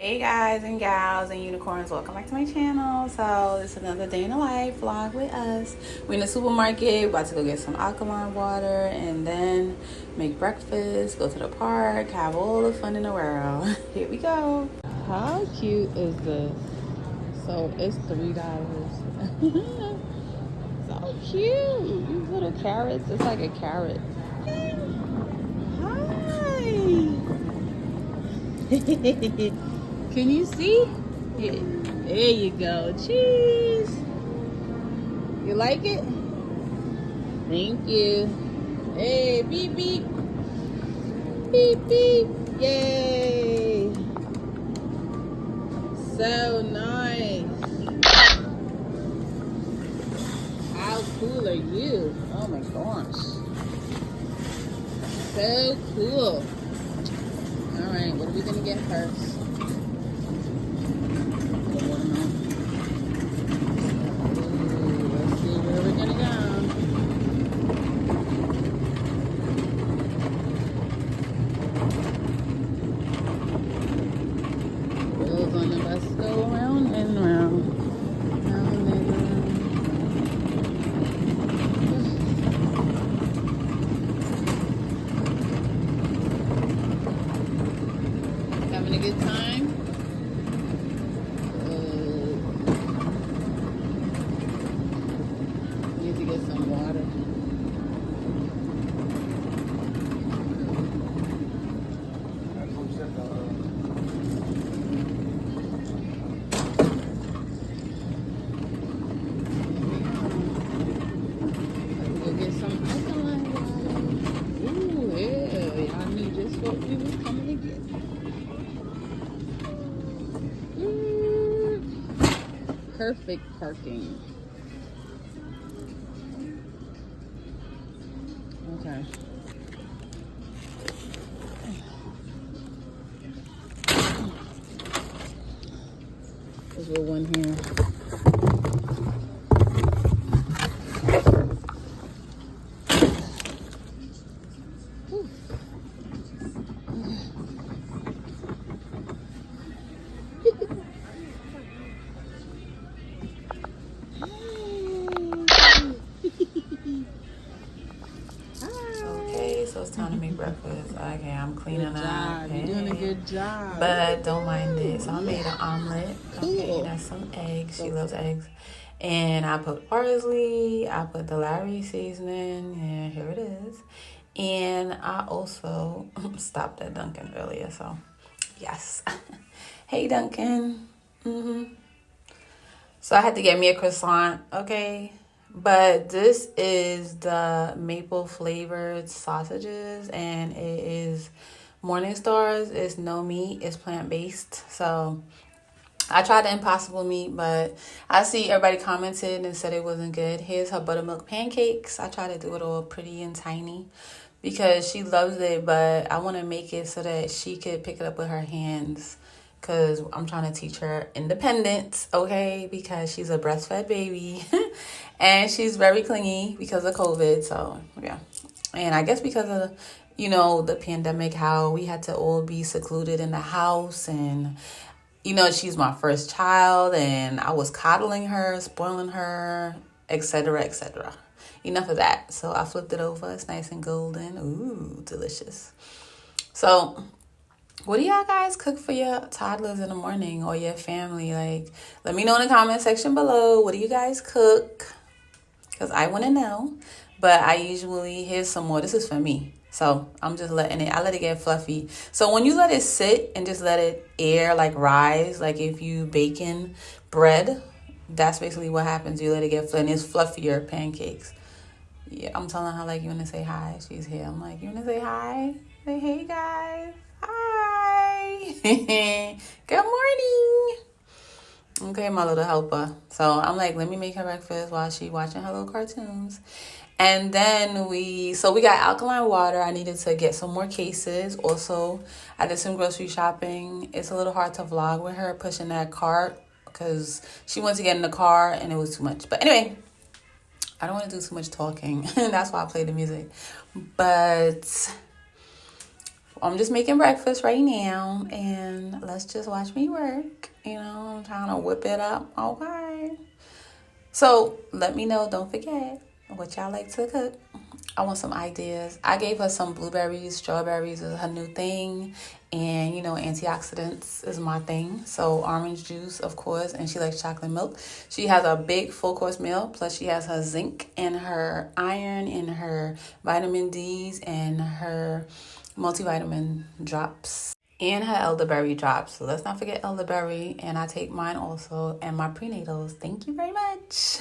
Hey guys and gals and unicorns, welcome back to my channel. So this is another day in the life vlog with us. We're in the supermarket, about to go get some alkaline water and then make breakfast, go to the park, have all the fun in the world. Here we go. How cute is this? So it's $3. So cute. These little carrots, it's like a carrot. Hi. Can you see? Yeah. There you go. Cheese. You like it? Thank you. Hey, beep, beep. Beep, beep. Yay. So nice. How cool are you? Oh my gosh. So cool. All right, what are we going to get first? Having a good time? Need to get some water. Let's go get some alkaline water. Ooh, yeah, y'all knew just what we was coming to get. Perfect parking. Okay. There's a little one here. Okay, so it's time to make breakfast. Okay, I'm cleaning up. You're doing a good job. But don't mind it. So I made an omelet. Okay, that's some eggs. She loves eggs. And I put parsley. I put the Larry seasoning. Yeah, here it is. And I also stopped at Dunkin' earlier. So, yes. Hey, Dunkin'. So I had to get me a croissant. Okay. But this is the maple flavored sausages. And it is Morning Stars. It's no meat. It's plant-based. So I tried the Impossible meat, but I see everybody commented and said it wasn't good. Here's her buttermilk pancakes. I try to do it all pretty and tiny because she loves it, but I want to make it so that she could pick it up with her hands because I'm trying to teach her independence, okay, because she's a breastfed baby and she's very clingy because of COVID. So, yeah. And I guess because of, the pandemic, how we had to all be secluded in the house and she's my first child and I was coddling her, spoiling her, etc., etc. Enough of that. So I flipped it over. It's nice and golden. Ooh, delicious. So what do y'all guys cook for your toddlers in the morning or your family? Like, let me know in the comment section below. What do you guys cook? Because I want to know. But I usually, here's some more. This is for me. So I'm just letting it, I let it get fluffy. So when you let it sit and just let it air, like rise, like if you baking bread, that's basically what happens. You let it get fluffy and it's fluffier pancakes. Yeah, I'm telling her, like, you want to say hi? She's here. I'm like, you want to say hi? Say, hey, guys. Hi. Good morning. Okay, my little helper. So I'm like, let me make her breakfast while she watching her little cartoons. And then we got alkaline water. I needed to get some more cases. Also, I did some grocery shopping. It's a little hard to vlog with her pushing that cart because she went to get in the car and it was too much. But anyway, I don't want to do too much talking. That's why I play the music. But I'm just making breakfast right now, and let's just watch me work. You know, I'm trying to whip it up. Okay. So let me know. Don't forget what y'all like to cook. I want some ideas. I gave her some blueberries, strawberries is her new thing. And, you know, antioxidants is my thing. So orange juice, of course. And she likes chocolate milk. She has a big full course meal. Plus she has her zinc and her iron and her vitamin D's and her multivitamin drops. And her elderberry drops. So let's not forget elderberry. And I take mine also. And my prenatals. Thank you very much.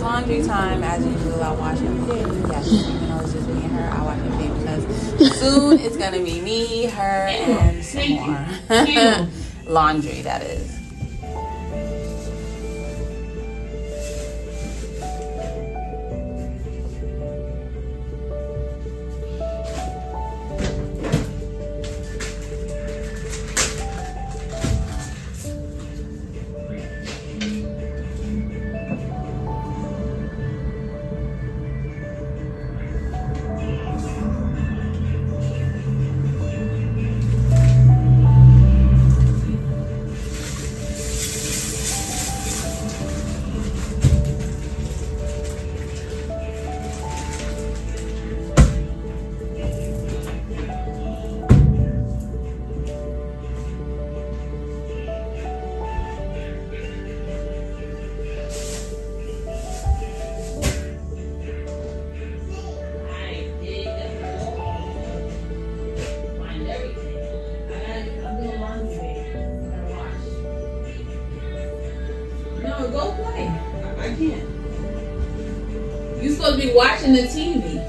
Laundry time as usual. I wash and pay. Yes, even though it's just me and her, I wash and pay because soon it's gonna be me, her, and some more laundry. That is. Go play. I can't. You're supposed to be watching the TV.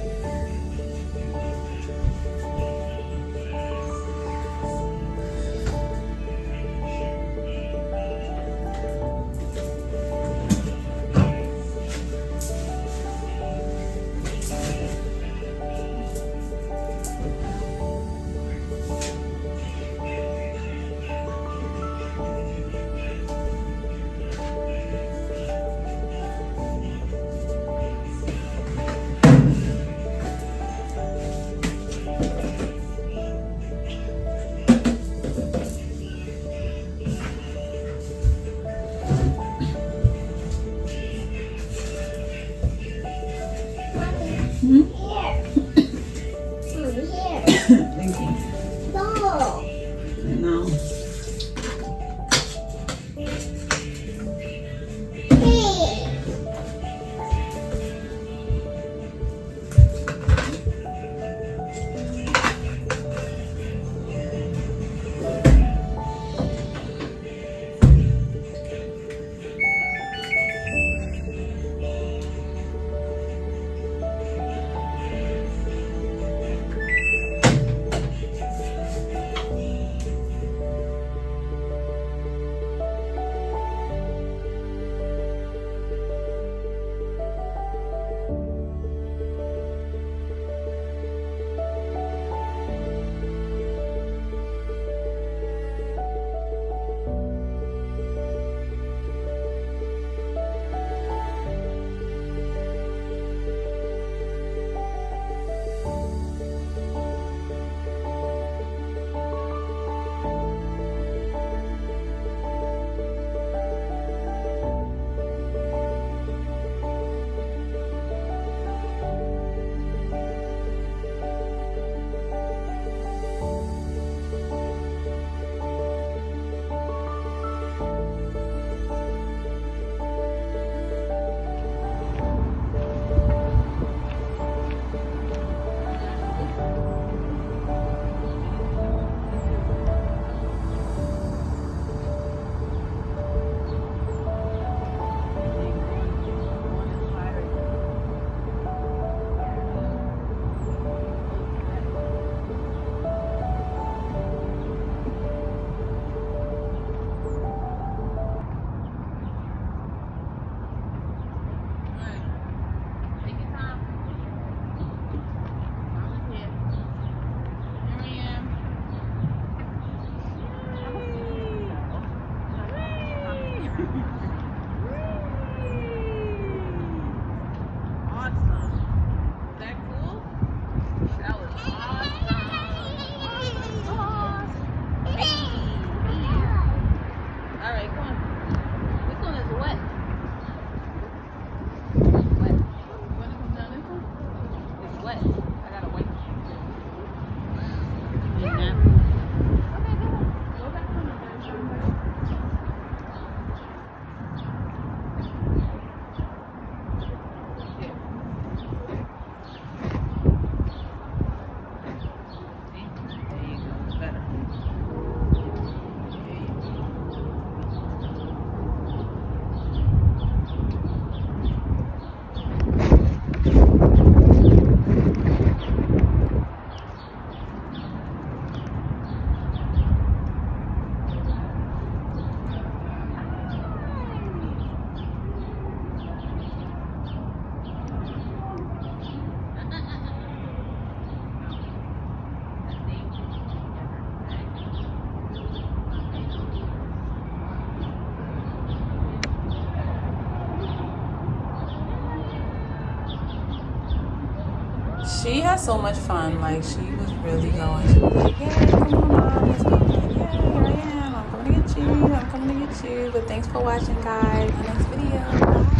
she has so much fun. Like, she was really going. She was like, yeah, come on, mom, let's go. I'm like, yeah, here I am. I'm coming to get you. I'm coming to get you. But thanks for watching, guys. My next video. Bye.